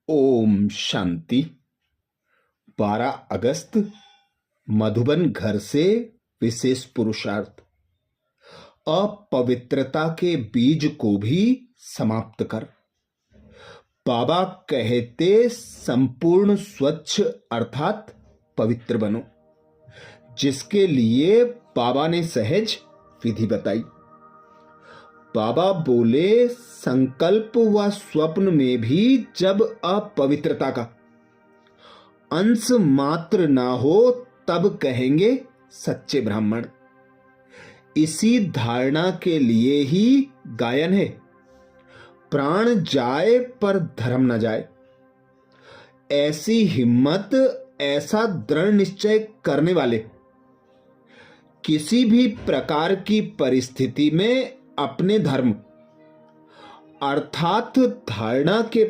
ओम शांति। 12 अगस्त, मधुबन घर से विशेष पुरुषार्थ। अपवित्रता के बीज को भी समाप्त कर। बाबा कहते संपूर्ण स्वच्छ अर्थात पवित्र बनो, जिसके लिए बाबा ने सहज विधि बताई। बाबा बोले संकल्प व स्वप्न में भी जब अपवित्रता का अंश मात्र ना हो तब कहेंगे सच्चे ब्राह्मण। इसी धारणा के लिए ही गायन है, प्राण जाए पर धर्म न जाए। ऐसी हिम्मत, ऐसा दृढ़ निश्चय करने वाले किसी भी प्रकार की परिस्थिति में अपने धर्म अर्थात धारणा के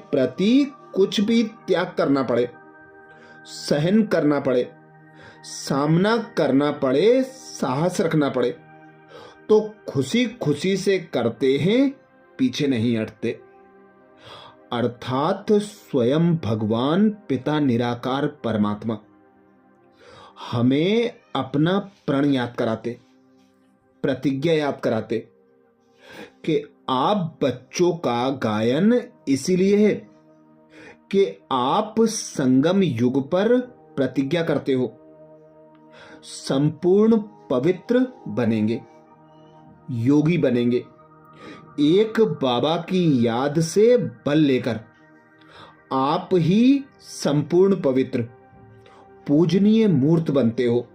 प्रति कुछ भी त्याग करना पड़े, सहन करना पड़े, सामना करना पड़े, साहस रखना पड़े, तो खुशी खुशी से करते हैं, पीछे नहीं हटते। अर्थात स्वयं भगवान पिता निराकार परमात्मा हमें अपना प्रण याद कराते, प्रतिज्ञा याद कराते कि आप बच्चों का गायन इसीलिए है कि आप संगम युग पर प्रतिज्ञा करते हो, संपूर्ण पवित्र बनेंगे, योगी बनेंगे, एक बाबा की याद से बल लेकर आप ही संपूर्ण पवित्र पूजनीय मूर्त बनते हो।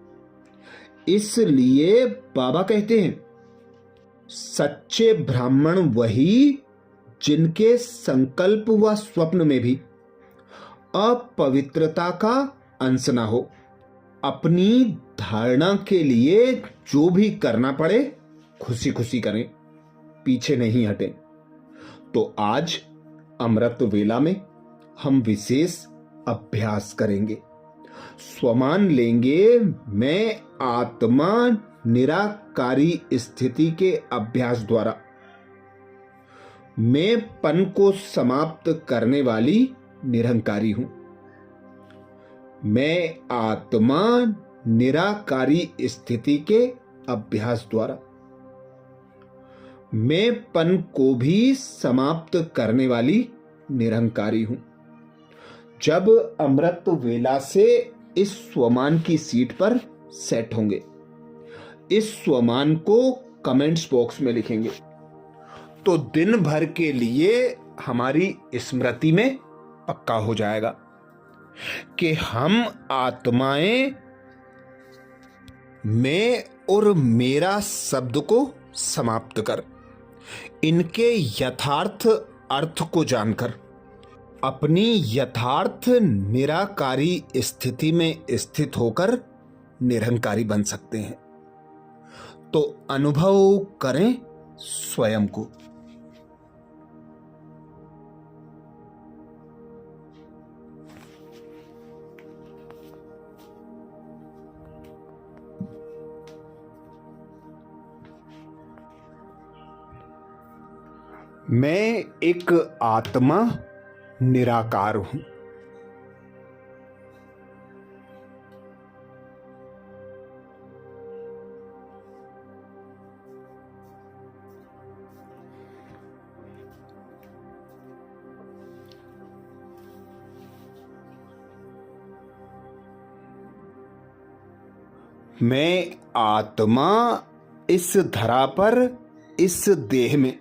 इसलिए बाबा कहते हैं सच्चे ब्राह्मण वही जिनके संकल्प व स्वप्न में भी अपवित्रता का अंश ना हो। अपनी धारणा के लिए जो भी करना पड़े खुशी खुशी करें, पीछे नहीं हटें। तो आज अमृत वेला में हम विशेष अभ्यास करेंगे, स्वमान लेंगे। मैं आत्मा निराकारी स्थिति के अभ्यास द्वारा मैं पन को समाप्त करने वाली निरंकारी हूं। मैं आत्मा निराकारी स्थिति के अभ्यास द्वारा मैं पन को भी समाप्त करने वाली निरंकारी हूं। जब अमृत वेला से इस स्वमान की सीट पर सेट होंगे, इस स्वमान को कमेंट्स बॉक्स में लिखेंगे, तो दिन भर के लिए हमारी स्मृति में पक्का हो जाएगा कि हम आत्माएं मैं और मेरा शब्द को समाप्त कर, इनके यथार्थ अर्थ को जानकर अपनी यथार्थ निराकारी स्थिति में स्थित होकर निरंकारी बन सकते हैं। तो अनुभव करें स्वयं को। मैं एक आत्मा निराकार हूं। मैं आत्मा इस धरा पर, इस देह में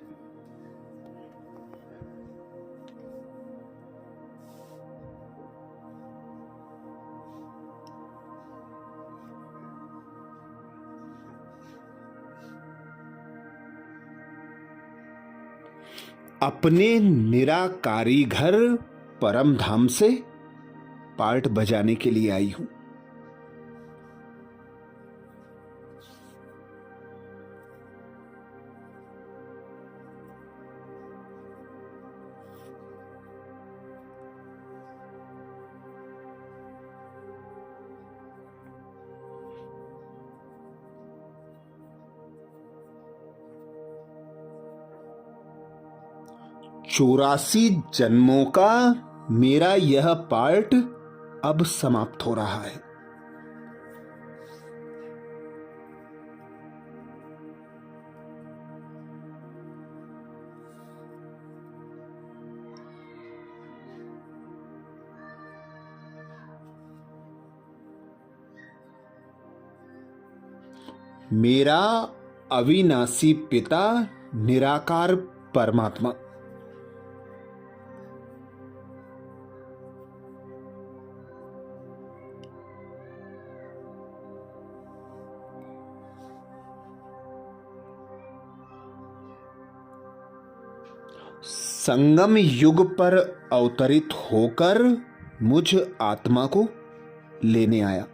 अपने निराकारी घर परम धाम से पार्ट बजाने के लिए आई हूं। 84 जन्मों का मेरा यह पार्ट अब समाप्त हो रहा है। मेरा अविनाशी पिता निराकार परमात्मा संगम युग पर अवतरित होकर मुझ आत्मा को लेने आया।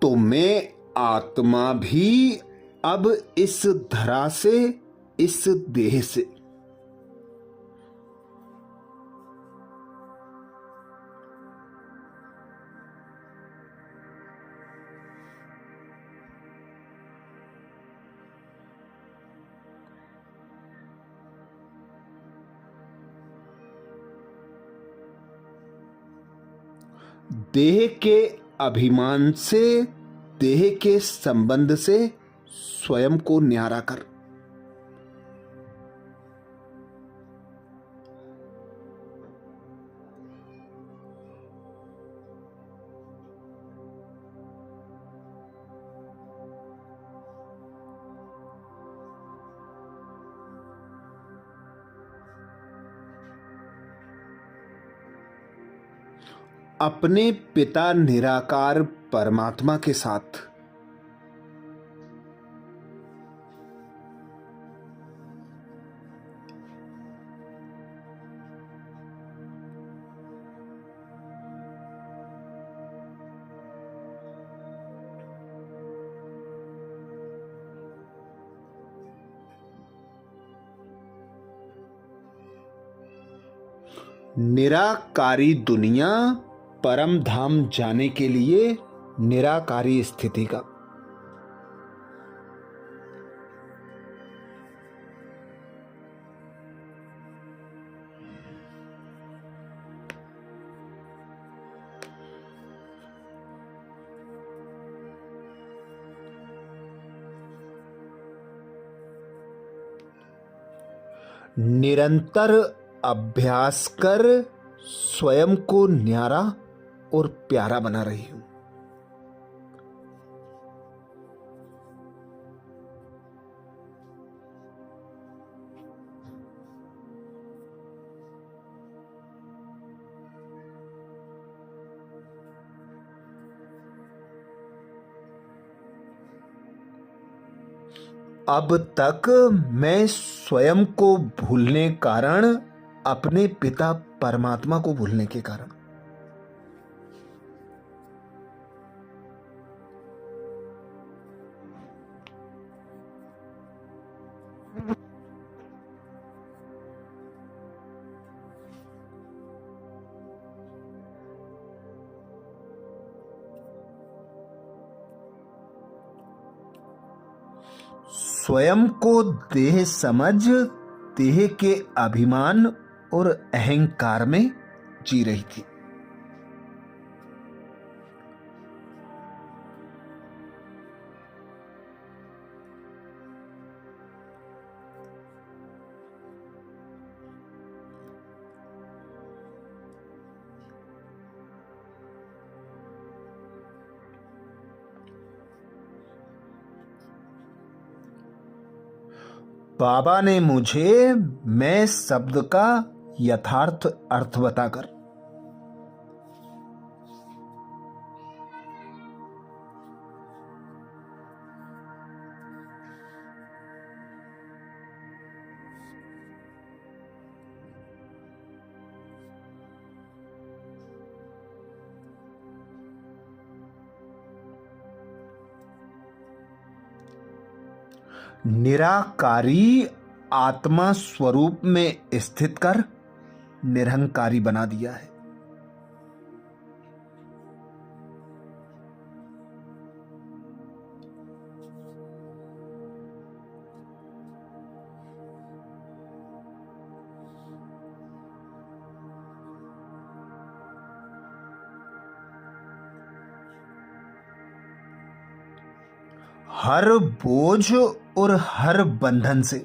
तो मैं आत्मा भी अब इस धरा से, इस देह से देह के अभिमान से, देह के संबंध से स्वयं को न्यारा कर अपने पिता निराकार परमात्मा के साथ निराकारी दुनिया परम धाम जाने के लिए निराकारी स्थिति का निरंतर अभ्यास कर स्वयं को न्यारा और प्यारा बना रही हूं। अब तक मैं स्वयं को भूलने कारण, अपने पिता परमात्मा को भूलने के कारण स्वयं को देह समझ, देह के अभिमान और अहंकार में जी रही थी। बाबा ने मुझे मैं शब्द का यथार्थ अर्थ बताकर निराकारी आत्मा स्वरूप में स्थित कर निरहंकारी बना दिया है। हर बोझ और हर बंधन से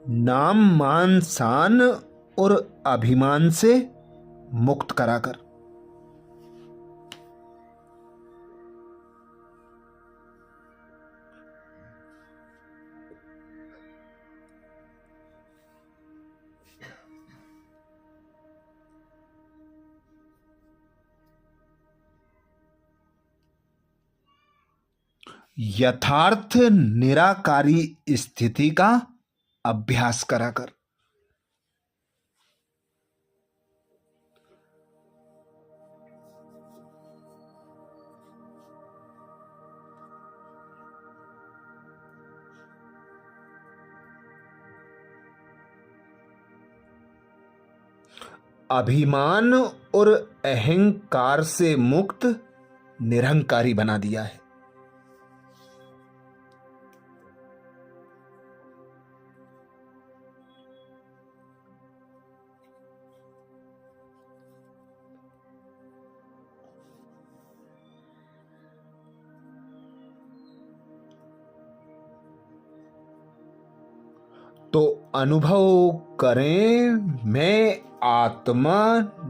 नाम मान शान और अभिमान से मुक्त कराकर यथार्थ निराकारी स्थिति का अभ्यास कराकर अभिमान और अहंकार से मुक्त निरहंकारी बना दिया है। तो अनुभव करें, मैं आत्मा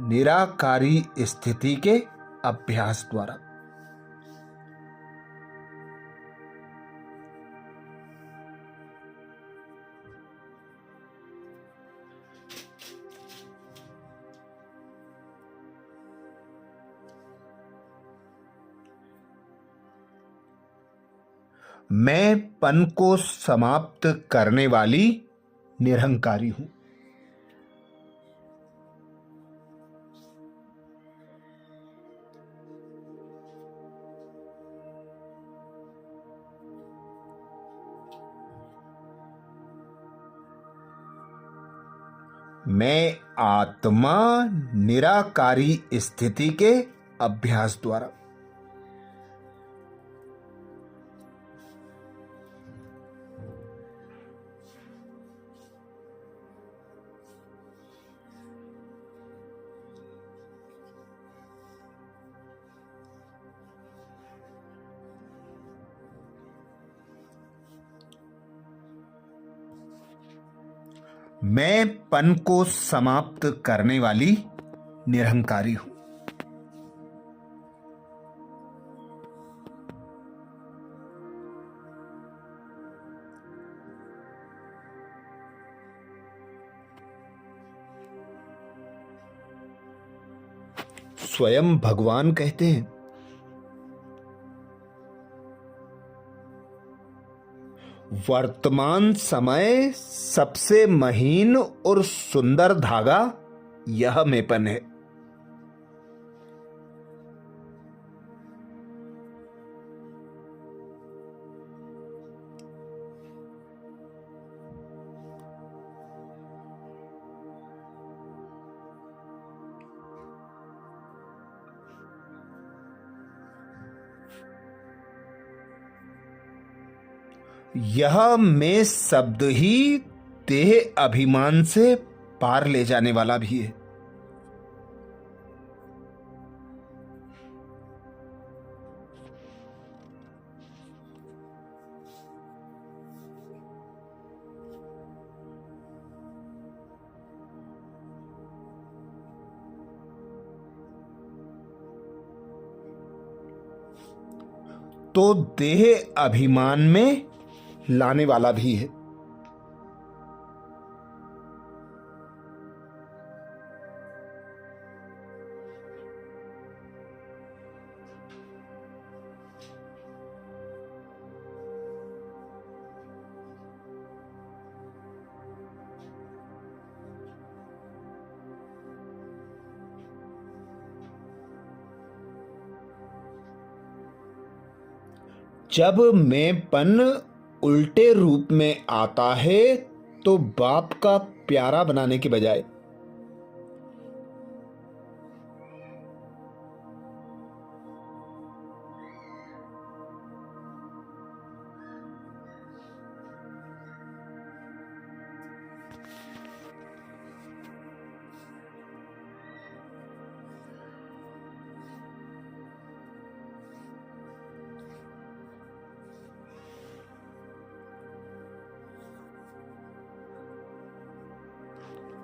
निराकारी स्थिति के अभ्यास द्वारा। मैं पन को समाप्त करने वाली निरहंकारी हूं। मैं आत्मा निराकारी स्थिति के अभ्यास द्वारा। मैं पन को समाप्त करने वाली निरहंकारी हूं। स्वयं भगवान कहते हैं, वर्तमान समय सबसे महीन और सुंदर धागा यह मेपन है। यह मैं शब्द ही देह अभिमान से पार ले जाने वाला भी है। तो देह अभिमान में लाने वाला भी है। जब मैंपन उल्टे रूप में आता है तो बाप का प्यारा बनाने के बजाय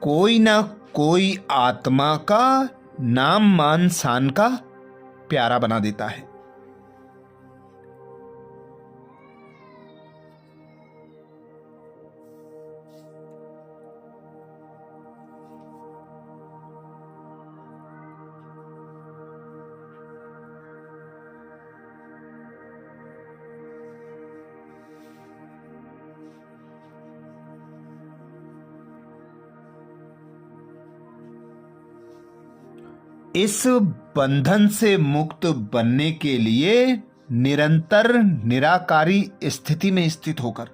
कोई ना कोई आत्मा का नाम मान शान का प्यारा बना देता है। इस बंधन से मुक्त बनने के लिए निरंतर निराकारी स्थिति में स्थित होकर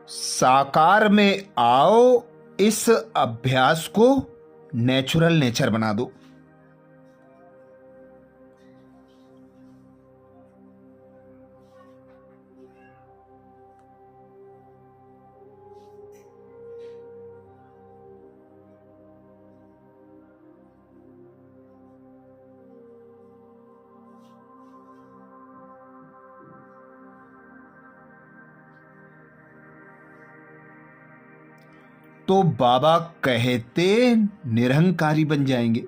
साकार में आओ, इस अभ्यास को नेचुरल नेचर बना दो। तो बाबा कहते निरहंकारी बन जाएंगे।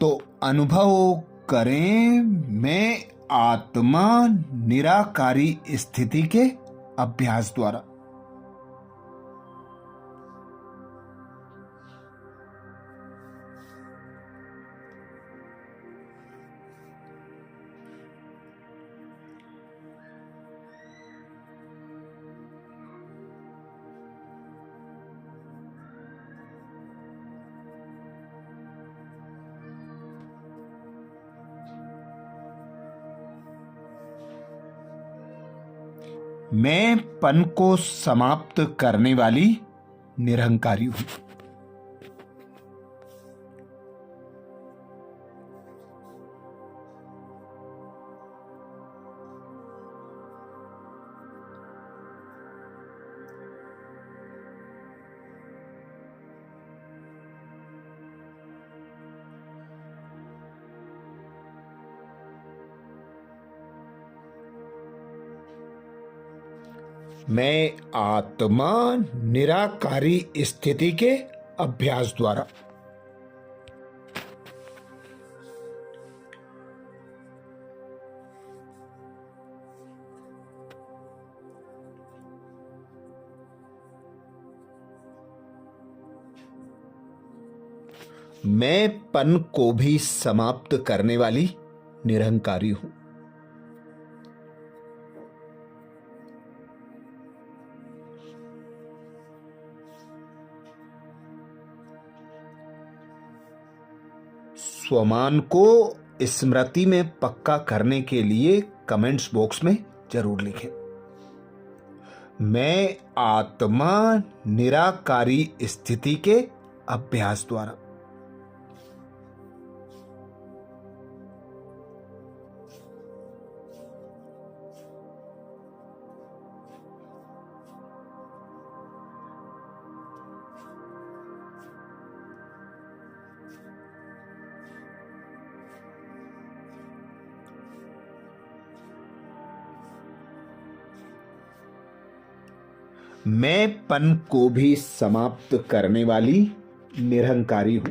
तो अनुभव करें, मैं आत्मा निराकारी स्थिति के अभ्यास द्वारा। मैं पन को समाप्त करने वाली निरहंकारी हूं। मैं आत्मा निराकारी स्थिति के अभ्यास द्वारा। मैं पन को भी समाप्त करने वाली निरहंकारी हूं। स्वमान को स्मृति में पक्का करने के लिए कमेंट्स बॉक्स में जरूर लिखें। मैं आत्मा निराकारी स्थिति के अभ्यास द्वारा। मैं पन को भी समाप्त करने वाली निरहंकारी हूं।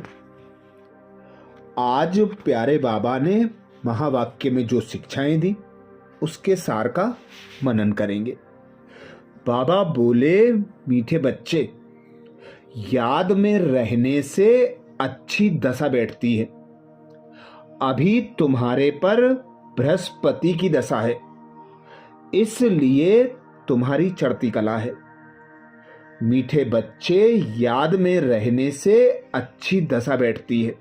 आज प्यारे बाबा ने महावाक्य में जो शिक्षाएं दी उसके सार का मनन करेंगे। बाबा बोले, मीठे बच्चे, याद में रहने से अच्छी दशा बैठती है। अभी तुम्हारे पर बृहस्पति की दशा है, इसलिए तुम्हारी चढ़ती कला है। मीठे बच्चे, याद में रहने से अच्छी दशा बैठती है।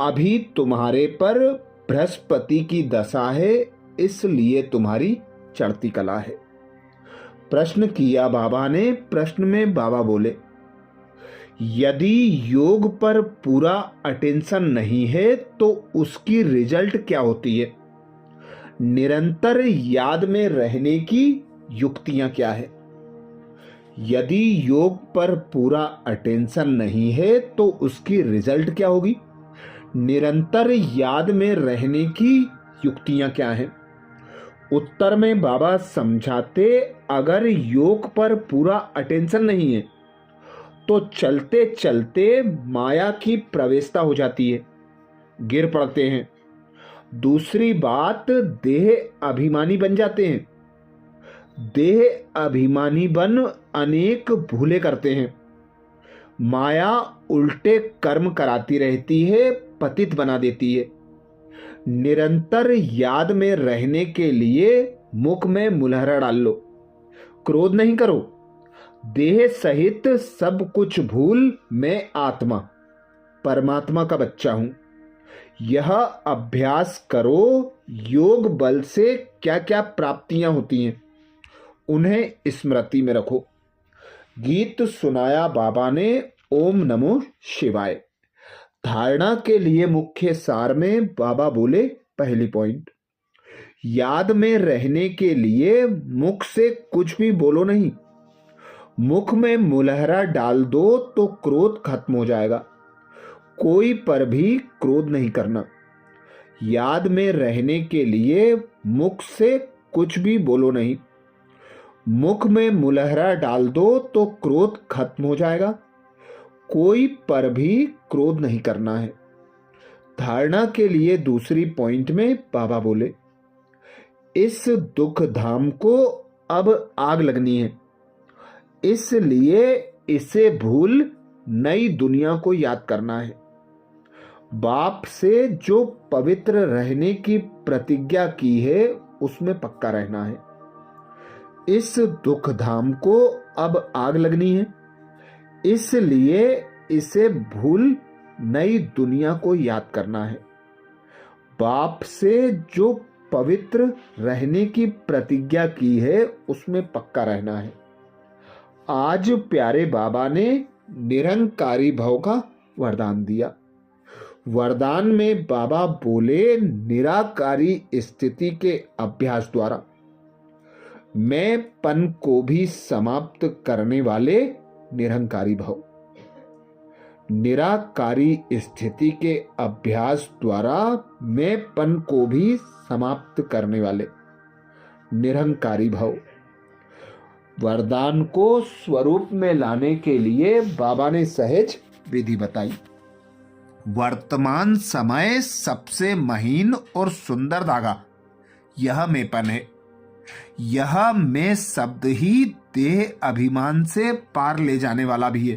अभी तुम्हारे पर बृहस्पति की दशा है, इसलिए तुम्हारी चढ़ती कला है। प्रश्न किया बाबा ने। प्रश्न में बाबा बोले, यदि योग पर पूरा अटेंशन नहीं है तो उसकी रिजल्ट क्या होती है? निरंतर याद में रहने की युक्तियां क्या है? यदि योग पर पूरा अटेंशन नहीं है तो उसकी रिजल्ट क्या होगी? निरंतर याद में रहने की युक्तियां क्या हैं? उत्तर में बाबा समझाते, अगर योग पर पूरा अटेंशन नहीं है तो चलते चलते माया की प्रवेशता हो जाती है, गिर पड़ते हैं। दूसरी बात, देह अभिमानी बन जाते हैं। देह अभिमानी बन अनेक भूले करते हैं। माया उल्टे कर्म कराती रहती है, पतित बना देती है। निरंतर याद में रहने के लिए मुख में मुलहरा डाल लो, क्रोध नहीं करो। देह सहित सब कुछ भूल मैं आत्मा, परमात्मा का बच्चा हूं। यह अभ्यास करो। योग बल से क्या क्या प्राप्तियां होती हैं उन्हें स्मृति में रखो। गीत सुनाया बाबा ने। ओम नमो शिवाय। धारणा के लिए मुख्य सार में बाबा बोले, पहली पॉइंट, याद में रहने के लिए मुख से कुछ भी बोलो नहीं। मुख में मुलहरा डाल दो तो क्रोध खत्म हो जाएगा। कोई पर भी क्रोध नहीं करना। याद में रहने के लिए मुख से कुछ भी बोलो नहीं। मुख में मुलहरा डाल दो तो क्रोध खत्म हो जाएगा। कोई पर भी क्रोध नहीं करना है। धारणा के लिए दूसरी पॉइंट में बाबा बोले, इस दुख धाम को अब आग लगनी है, इसलिए इसे भूल नई दुनिया को याद करना है। बाप से जो पवित्र रहने की प्रतिज्ञा की है उसमें पक्का रहना है। इस दुख धाम को अब आग लगनी है, इसलिए इसे भूल नई दुनिया को याद करना है। बाप से जो पवित्र रहने की प्रतिज्ञा की है उसमें पक्का रहना है। आज प्यारे बाबा ने निरंकारी भव का वरदान दिया। वरदान में बाबा बोले, निराकारी स्थिति के अभ्यास द्वारा मैं पन को भी समाप्त करने वाले निरंकारी भव। निराकारी स्थिति के अभ्यास द्वारा मैं पन को भी समाप्त करने वाले निरंकारी भव। वरदान को स्वरूप में लाने के लिए बाबा ने सहज विधि बताई। वर्तमान समय सबसे महीन और सुंदर धागा यह मेपन है। यह मैं शब्द ही देह अभिमान से पार ले जाने वाला भी है,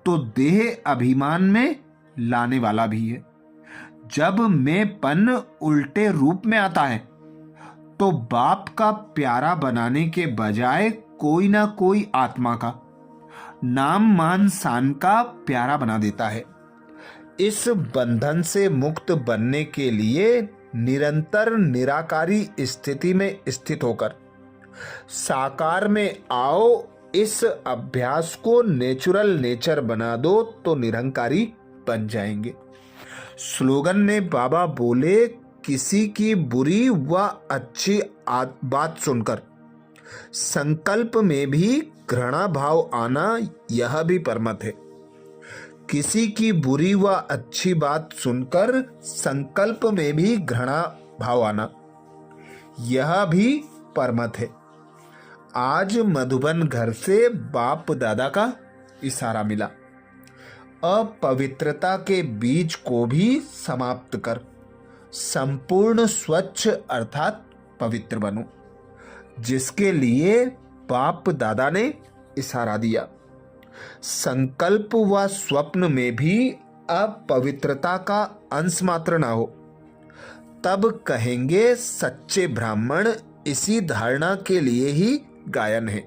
तो देह अभिमान में लाने वाला भी है। जब मेपन उल्टे रूप में आता है तो बाप का प्यारा बनाने के बजाय कोई ना कोई आत्मा का नाम मान शान का प्यारा बना देता है। इस बंधन से मुक्त बनने के लिए निरंतर निराकारी स्थिति में स्थित होकर साकार में आओ। इस अभ्यास को नेचुरल नेचर बना दो तो निरंकारी बन जाएंगे। स्लोगन में बाबा बोले, किसी की बुरी व अच्छी बात सुनकर संकल्प में भी घृणा भाव आना यह भी परमत है। किसी की बुरी व अच्छी बात सुनकर संकल्प में भी घृणा भाव आना यह भी परमत है। आज मधुबन घर से बाप दादा का इशारा मिला। अपवित्रता के बीज को भी समाप्त कर संपूर्ण स्वच्छ अर्थात पवित्र बनो, जिसके लिए बाप दादा ने इशारा दिया। संकल्प व स्वप्न में भी अपवित्रता का अंश मात्र ना हो, तब कहेंगे सच्चे ब्राह्मण इसी धारणा के लिए ही गायन है।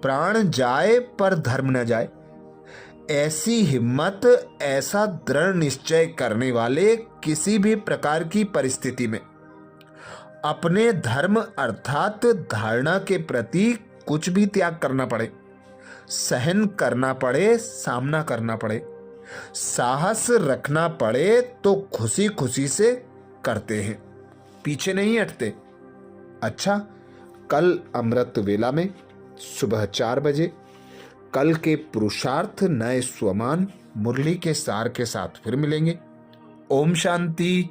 प्राण जाए पर धर्म न जाए, ऐसी हिम्मत, ऐसा दृढ़ निश्चय करने वाले किसी भी प्रकार की परिस्थिति में अपने धर्म अर्थात धारणा के प्रति कुछ भी त्याग करना पड़े, सहन करना पड़े, सामना करना पड़े, साहस रखना पड़े तो खुशी खुशी से करते हैं, पीछे नहीं हटते। अच्छा, कल अमृत वेला में सुबह 4 बजे कल के पुरुषार्थ नए स्वमान मुरली के सार के साथ फिर मिलेंगे। ओम शांति।